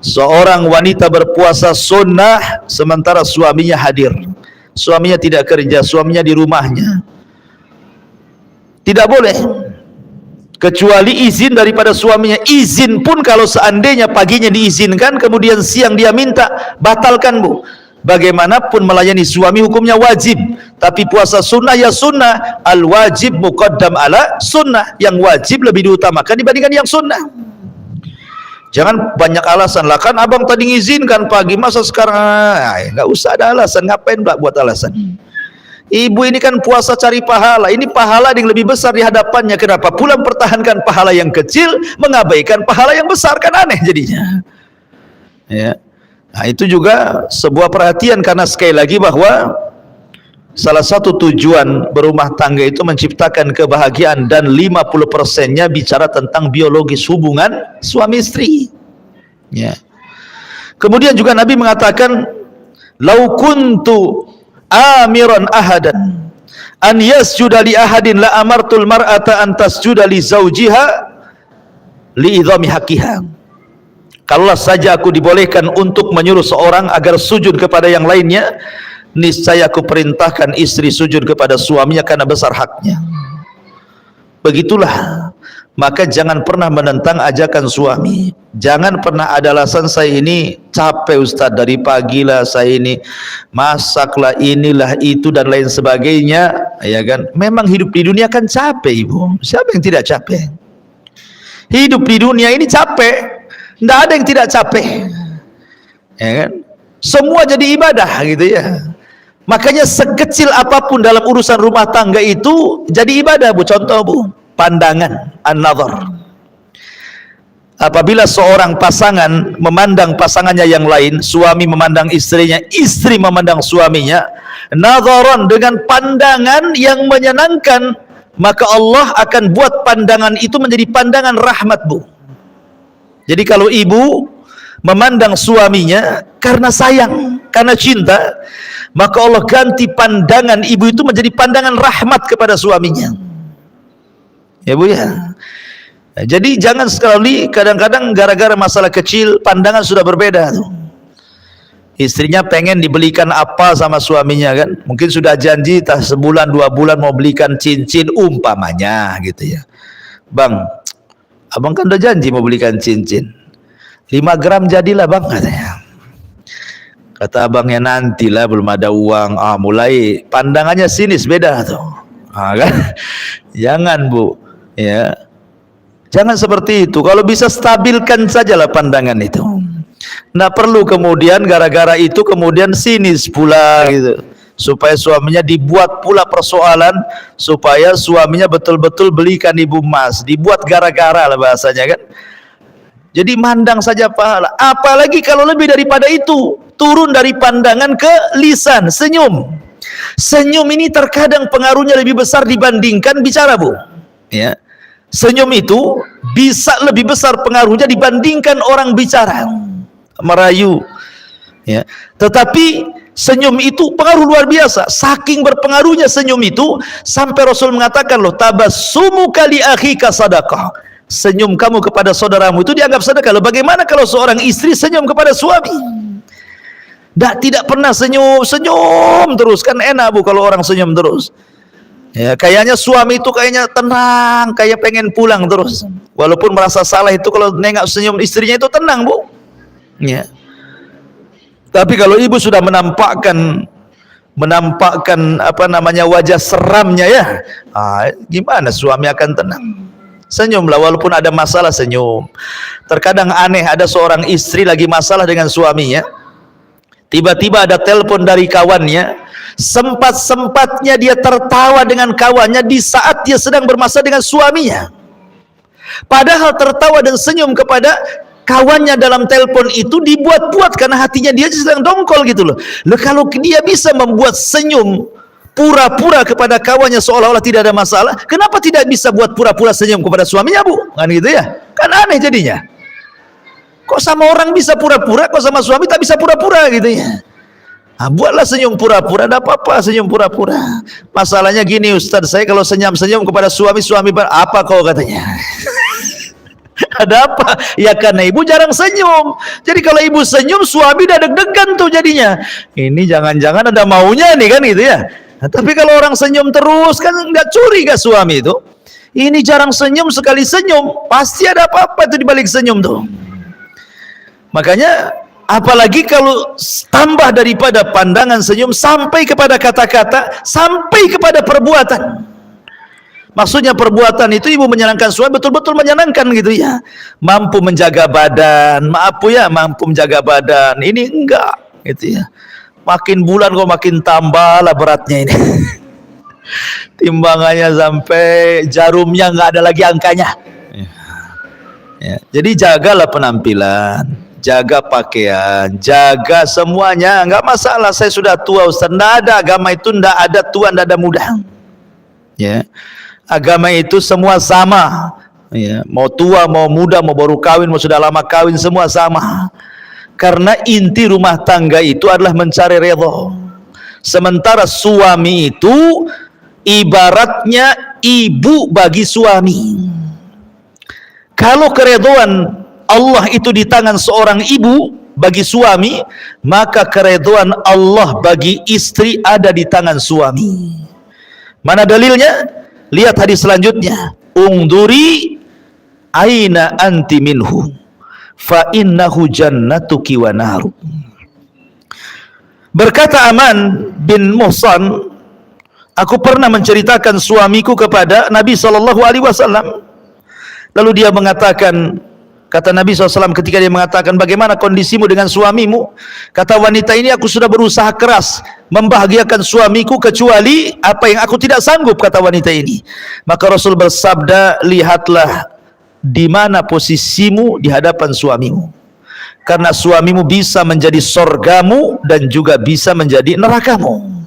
Seorang wanita berpuasa sunnah sementara suaminya hadir, suaminya tidak kerja, suaminya di rumahnya, tidak boleh kecuali izin daripada suaminya. Izin pun kalau seandainya paginya diizinkan kemudian siang dia minta, batalkan, Bu. Bagaimanapun melayani suami hukumnya wajib, tapi puasa sunnah ya sunnah, al wajib muqaddam ala sunnah, yang wajib lebih diutamakan dibandingkan yang sunnah. Jangan banyak alasan, lah kan abang tadi ngizinkan pagi, masa sekarang nggak usah ada alasan, ngapain buat alasan. Ibu ini kan puasa cari pahala, ini pahala yang lebih besar di hadapannya, kenapa pula mempertahankan pahala yang kecil, mengabaikan pahala yang besar, kan aneh jadinya. Ya. Nah, itu juga sebuah perhatian, karena sekali lagi bahwa salah satu tujuan berumah tangga itu menciptakan kebahagiaan, dan 50%-nya bicara tentang biologis hubungan suami istri. Ya. Kemudian juga Nabi mengatakan, "Lau kuntu amiran ahadan an yasjuda li ahadin la amartul mar'ata an tasjuda li zawjiha li idhami haqqiha." Kalaulah saja aku dibolehkan untuk menyuruh seorang agar sujud kepada yang lainnya, niscaya aku perintahkan istri sujud kepada suaminya karena besar haknya. Begitulah. Maka jangan pernah menentang ajakan suami. Jangan pernah ada alasan, saya ini capek Ustaz, dari pagi lah saya ini masaklah, inilah itu dan lain sebagainya, ya kan? Memang hidup di dunia kan capek, Ibu. Siapa yang tidak capek? Hidup di dunia ini capek. Tidak ada yang tidak capek, ya kan? Semua jadi ibadah gitu ya. Makanya sekecil apapun dalam urusan rumah tangga itu jadi ibadah, Bu. Contoh, Bu, pandangan, an-nazar. Apabila seorang pasangan memandang pasangannya yang lain, suami memandang istrinya, istri memandang suaminya, nazaran, dengan pandangan yang menyenangkan, maka Allah akan buat pandangan itu menjadi pandangan rahmat, Bu. Jadi kalau ibu memandang suaminya karena sayang, karena cinta, maka Allah ganti pandangan ibu itu menjadi pandangan rahmat kepada suaminya. Ya, Bu, ya. Nah, jadi jangan sekali, kadang-kadang gara-gara masalah kecil pandangan sudah berbeda tuh. Istrinya pengen dibelikan apa sama suaminya kan, mungkin sudah janji tak sebulan 2 bulan mau belikan cincin umpamanya gitu ya. Bang, abang kan udah janji mau belikan cincin 5 gram jadilah bang, katanya. Kata abangnya, nantilah, belum ada uang. Mulai pandangannya sinis, beda tuh. Kan? Jangan, Bu, ya, jangan seperti itu. Kalau bisa stabilkan sajalah pandangan itu. Nah, perlu kemudian gara-gara itu kemudian sinis pula gitu, supaya suaminya dibuat pula persoalan, supaya suaminya betul-betul belikan ibu emas, dibuat gara-gara lah bahasanya kan. Jadi mandang saja pahala. Apalagi kalau lebih daripada itu, turun dari pandangan ke lisan, senyum. Senyum ini terkadang pengaruhnya lebih besar dibandingkan bicara, Bu. Ya. Senyum itu bisa lebih besar pengaruhnya dibandingkan orang bicara, merayu. Ya. Tetapi senyum itu pengaruh luar biasa. Saking berpengaruhnya senyum itu sampai Rasul mengatakan, loh, tabassumuka li akhika sadaqah. Senyum kamu kepada saudaramu itu dianggap sedekah. Loh, bagaimana kalau seorang istri senyum kepada suami? Tidak pernah senyum terus, kan enak, Bu, kalau orang senyum terus. Ya, kayaknya suami itu kayaknya tenang, kayak pengen pulang terus. Walaupun merasa salah itu kalau nengok senyum istrinya itu tenang, Bu. Ya. Tapi kalau ibu sudah menampakkan apa namanya wajah seramnya ya, gimana suami akan tenang? Senyumlah walaupun ada masalah, senyum. Terkadang aneh, ada seorang istri lagi masalah dengan suaminya, tiba-tiba ada telepon dari kawannya, sempat-sempatnya dia tertawa dengan kawannya di saat dia sedang bermasalah dengan suaminya. Padahal tertawa dan senyum kepada kawannya dalam telepon itu dibuat-buat karena hatinya dia sedang dongkol gitu loh. Kalau dia bisa membuat senyum pura-pura kepada kawannya seolah-olah tidak ada masalah, kenapa tidak bisa buat pura-pura senyum kepada suaminya, Bu? Kan gitu ya? Kan aneh jadinya. Kok sama orang bisa pura-pura, kok sama suami tak bisa pura-pura gitu ya? Buatlah senyum pura-pura, ada apa-apa senyum pura-pura. Masalahnya gini Ustaz, saya kalau senyum-senyum kepada suami apa kau katanya? Ada apa? Ya karena ibu jarang senyum. Jadi kalau ibu senyum, suami udah deg-degan tuh jadinya. Ini jangan-jangan ada maunya nih kan gitu ya. Nah, tapi kalau orang senyum terus kan nggak curiga suami itu. Ini jarang senyum, sekali senyum pasti ada apa-apa itu di balik senyum tuh. Makanya apalagi kalau tambah daripada pandangan senyum sampai kepada kata-kata, sampai kepada perbuatan. Maksudnya perbuatan itu ibu menyenangkan suami, betul-betul menyenangkan gitu ya. Mampu menjaga badan, maaf ya, mampu menjaga badan. Ini enggak gitu ya. Makin bulan kok makin tambah lah beratnya ini. Timbangannya sampai jarumnya nggak ada lagi angkanya. Ya. Jadi jagalah penampilan, jaga pakaian, jaga semuanya, nggak masalah. Saya sudah tua Ustaz, nggak ada agama itu, nggak ada tua, nggak ada muda. Ya, agama itu semua sama. Ya, mau tua, mau muda, mau baru kawin, mau sudah lama kawin, semua sama. Karena inti rumah tangga itu adalah mencari redha. Sementara suami itu ibaratnya ibu bagi suami. Kalau keridhaan Allah itu di tangan seorang ibu bagi suami, maka keridhaan Allah bagi istri ada di tangan suami. Mana dalilnya? Lihat hadis selanjutnya. Ungduri aina anti minhu fa innahu jannatuki wa naru. Berkata Aman bin Muhsan, aku pernah menceritakan suamiku kepada Nabi SAW. Lalu dia mengatakan, kata Nabi SAW ketika dia mengatakan, bagaimana kondisimu dengan suamimu? Kata wanita ini, aku sudah berusaha keras membahagiakan suamiku kecuali apa yang aku tidak sanggup, kata wanita ini. Maka Rasul bersabda, lihatlah di mana posisimu di hadapan suamimu. Karena suamimu bisa menjadi sorgamu dan juga bisa menjadi nerakamu.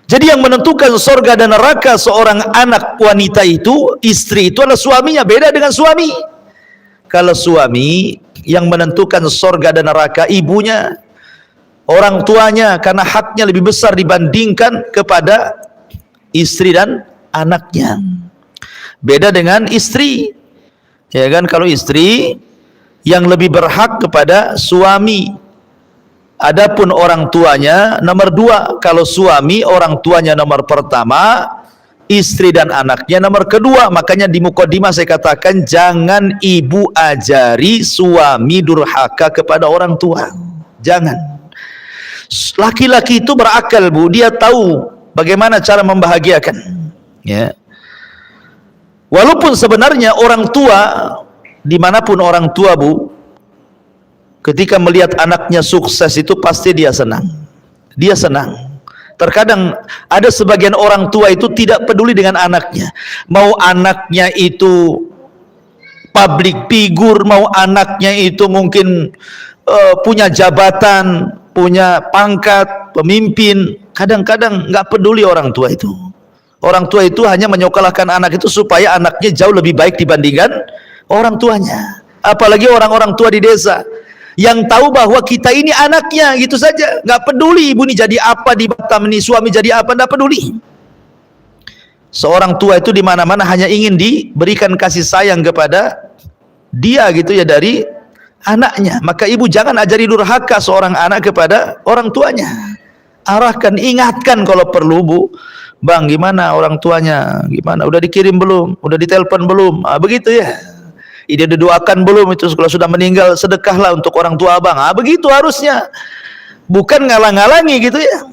Jadi yang menentukan sorga dan neraka seorang anak wanita itu, istri itu adalah suaminya, beda dengan suami. Kalau suami yang menentukan sorga dan neraka ibunya, orang tuanya, karena haknya lebih besar dibandingkan kepada istri dan anaknya. Beda dengan istri, ya kan? Kalau istri yang lebih berhak kepada suami. Adapun orang tuanya nomor dua. Kalau suami orang tuanya nomor pertama, istri dan anaknya nomor kedua. Makanya di mukadimah saya katakan jangan ibu ajari suami durhaka kepada orang tua. Jangan. Laki-laki itu berakal, Bu, dia tahu bagaimana cara membahagiakan. Ya. Walaupun sebenarnya orang tua, dimanapun orang tua, Bu, ketika melihat anaknya sukses itu pasti dia senang. Dia senang. Terkadang ada sebagian orang tua itu tidak peduli dengan anaknya. Mau anaknya itu public figure, mau anaknya itu mungkin punya jabatan, punya pangkat, pemimpin. Kadang-kadang nggak peduli orang tua itu. Orang tua itu hanya menyokolahkan anak itu supaya anaknya jauh lebih baik dibandingkan orang tuanya. Apalagi orang-orang tua di desa yang tahu bahwa kita ini anaknya, gitu saja, nggak peduli ibu ini jadi apa di Batam, ini suami jadi apa, nggak peduli. Seorang tua itu di mana-mana hanya ingin diberikan kasih sayang kepada dia gitu ya dari anaknya. Maka ibu jangan ajari durhaka seorang anak kepada orang tuanya. arahkan, ingatkan kalau perlu, Bu. Bang, gimana orang tuanya? Gimana? Udah dikirim belum? Udah ditelepon belum? Begitu ya. Dia didoakan belum itu kalau sudah meninggal, sedekahlah untuk orang tua abang. Begitu harusnya. Bukan ngalang-ngalangi gitu ya.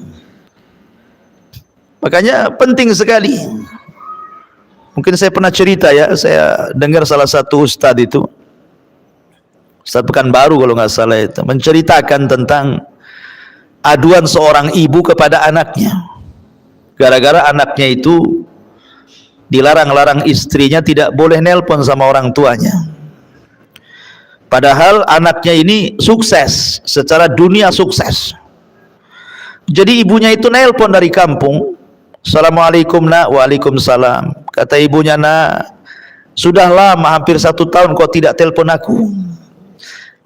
Makanya penting sekali. Mungkin saya pernah cerita ya, saya dengar salah satu ustadz itu, Ustadz Pekanbaru kalau nggak salah itu, menceritakan tentang aduan seorang ibu kepada anaknya. Gara-gara anaknya itu dilarang-larang istrinya tidak boleh nelpon sama orang tuanya. Padahal anaknya ini sukses, secara dunia sukses. Jadi ibunya itu nelpon dari kampung. Assalamualaikum nak. Waalaikumsalam. Kata ibunya, nak, sudah lama hampir 1 tahun kau tidak telepon aku.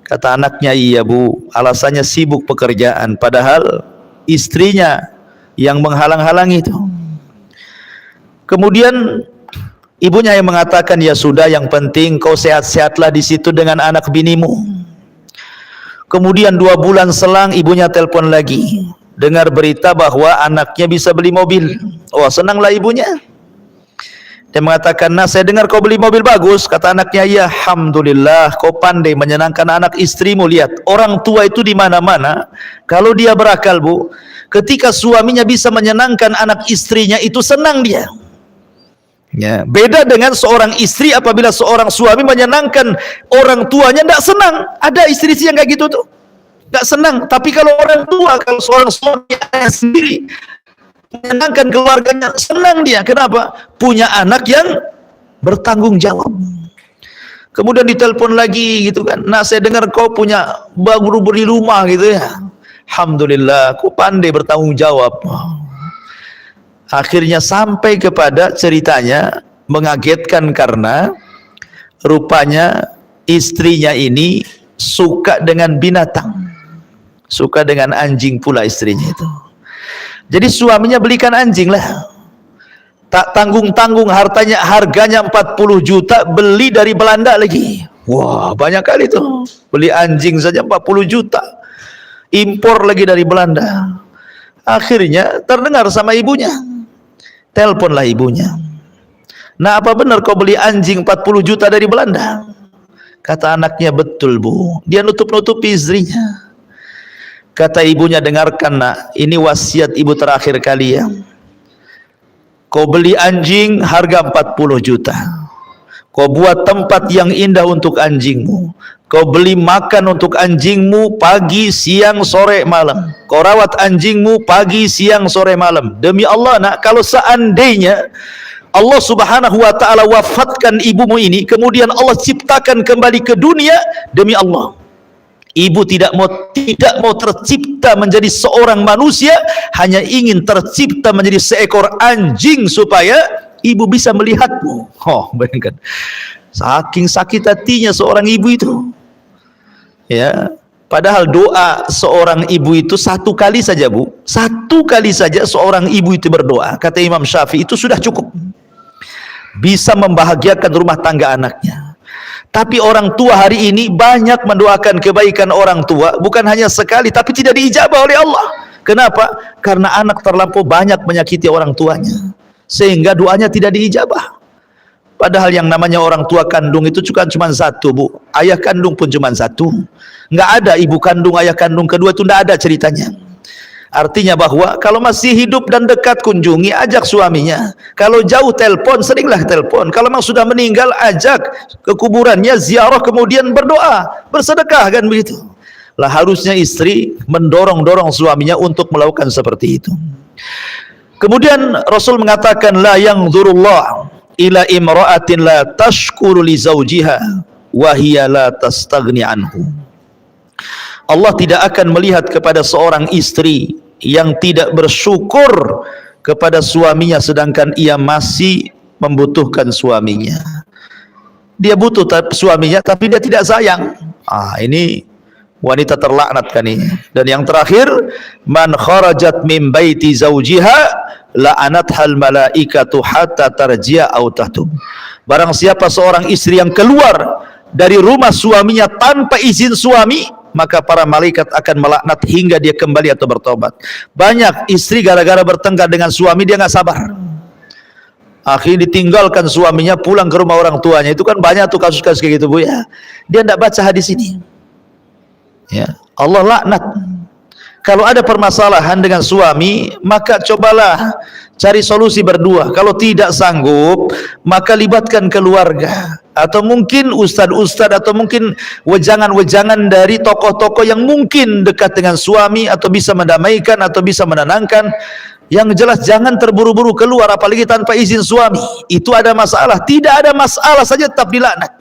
Kata anaknya, iya Bu, alasannya sibuk pekerjaan. Padahal istrinya yang menghalang-halangi itu. Kemudian ibunya yang mengatakan, ya sudah, yang penting kau sehat-sehatlah di situ dengan anak binimu. Kemudian 2 bulan selang ibunya telepon lagi, dengar berita bahwa anaknya bisa beli mobil. Oh, senanglah ibunya. Dia mengatakan, nah saya dengar kau beli mobil bagus. Kata anaknya, ya alhamdulillah, kau pandai menyenangkan anak istrimu. Lihat, orang tua itu di mana-mana, kalau dia berakal, Bu, ketika suaminya bisa menyenangkan anak istrinya, itu senang dia. Ya, beda dengan seorang istri apabila seorang suami menyenangkan orang tuanya, tidak senang. Ada istri yang kayak gitu tuh, tidak senang. Tapi kalau orang tua, kalau seorang suami sendiri menyenangkan keluarganya, senang dia. Kenapa? Punya anak yang bertanggung jawab. Kemudian ditelepon lagi gitu kan, nah saya dengar kau punya baru beli rumah gitu ya. Alhamdulillah, kau pandai bertanggung jawab. Akhirnya sampai kepada ceritanya mengagetkan karena rupanya istrinya ini suka dengan binatang, suka dengan anjing pula istrinya itu. Jadi suaminya belikan anjing lah, tak tanggung-tanggung harganya 40 juta, beli dari Belanda lagi. Wah, banyak kali tuh, beli anjing saja 40 juta, impor lagi dari Belanda. Akhirnya terdengar sama ibunya, teleponlah ibunya, nah apa benar kau beli anjing 40 juta dari Belanda? Kata anaknya, betul Bu. Dia nutup-nutupi istrinya. Kata ibunya, dengarkan nak, ini wasiat ibu terakhir kali ya. Kau beli anjing harga 40 juta. Kau buat tempat yang indah untuk anjingmu. Kau beli makan untuk anjingmu pagi, siang, sore, malam. Kau rawat anjingmu pagi, siang, sore, malam. Demi Allah nak, kalau seandainya Allah subhanahu wa ta'ala wafatkan ibumu ini, kemudian Allah ciptakan kembali ke dunia, demi Allah, ibu tidak mau tercipta menjadi seorang manusia, hanya ingin tercipta menjadi seekor anjing supaya ibu bisa melihatmu. Oh, bayangkan, saking sakit hatinya seorang ibu itu. Ya, padahal doa seorang ibu itu 1 kali saja, Bu. 1 kali saja seorang ibu itu berdoa, kata Imam Syafi'i, itu sudah cukup, bisa membahagiakan rumah tangga anaknya. Tapi orang tua hari ini banyak mendoakan kebaikan orang tua, bukan hanya sekali, tapi tidak diijabah oleh Allah. Kenapa? Karena anak terlampau banyak menyakiti orang tuanya, sehingga doanya tidak diijabah. Padahal yang namanya orang tua kandung itu cuma 1, Bu. Ayah kandung pun cuma 1. Nggak ada ibu kandung, ayah kandung kedua, itu nggak ada ceritanya. Artinya bahwa kalau masih hidup dan dekat, kunjungi, ajak suaminya. Kalau jauh, telepon, seringlah telepon. Kalau memang sudah meninggal, ajak ke kuburannya, ziarah, kemudian berdoa, bersedekah, kan begitu. Lah harusnya istri mendorong-dorong suaminya untuk melakukan seperti itu. Kemudian Rasul mengatakan, la yanzurullah ila imra'atin la tashkuru li zawjiha wa hiya la tastaghni anhu. Allah tidak akan melihat kepada seorang istri yang tidak bersyukur kepada suaminya sedangkan ia masih membutuhkan suaminya. Dia butuh suaminya tapi dia tidak sayang. Ini wanita terlaknat kan ini. Dan yang terakhir, man kharajat min baiti zawjiha la'anathal malaikatu hatta tarji'a aw tahtub. Barang siapa seorang istri yang keluar dari rumah suaminya tanpa izin suami, maka para malaikat akan melaknat hingga dia kembali atau bertobat. Banyak istri gara-gara bertengkar dengan suami dia nggak sabar, akhirnya ditinggalkan suaminya pulang ke rumah orang tuanya. Itu kan banyak tuh kasus-kasus kayak gitu, Bu ya. Dia tidak baca hadis ini. Ya, Allah laknat. Kalau ada permasalahan dengan suami, maka cobalah cari solusi berdua. Kalau tidak sanggup, maka libatkan keluarga, atau mungkin ustadz-ustadz, atau mungkin wejangan-wejangan dari tokoh-tokoh yang mungkin dekat dengan suami, atau bisa mendamaikan, atau bisa menenangkan. Yang jelas jangan terburu-buru keluar, apalagi tanpa izin suami. Itu ada masalah. Tidak ada masalah saja tetap dilaknat.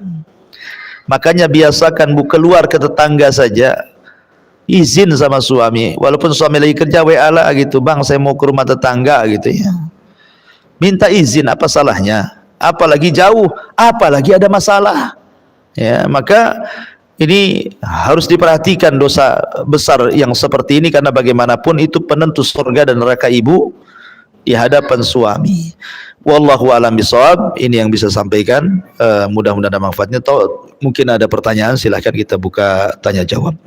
Makanya biasakan, Bu, keluar ke tetangga saja, izin sama suami, walaupun suami lagi kerja, WA lah gitu, bang saya mau ke rumah tetangga gitu ya, minta izin, apa salahnya? Apalagi jauh, apalagi ada masalah ya. Maka ini harus diperhatikan dosa besar yang seperti ini, karena bagaimanapun itu penentu surga dan neraka ibu di hadapan suami. Wallahu a'lam bishawab. Ini yang bisa sampaikan, mudah-mudahan ada manfaatnya. Atau mungkin ada pertanyaan, silahkan kita buka tanya jawab.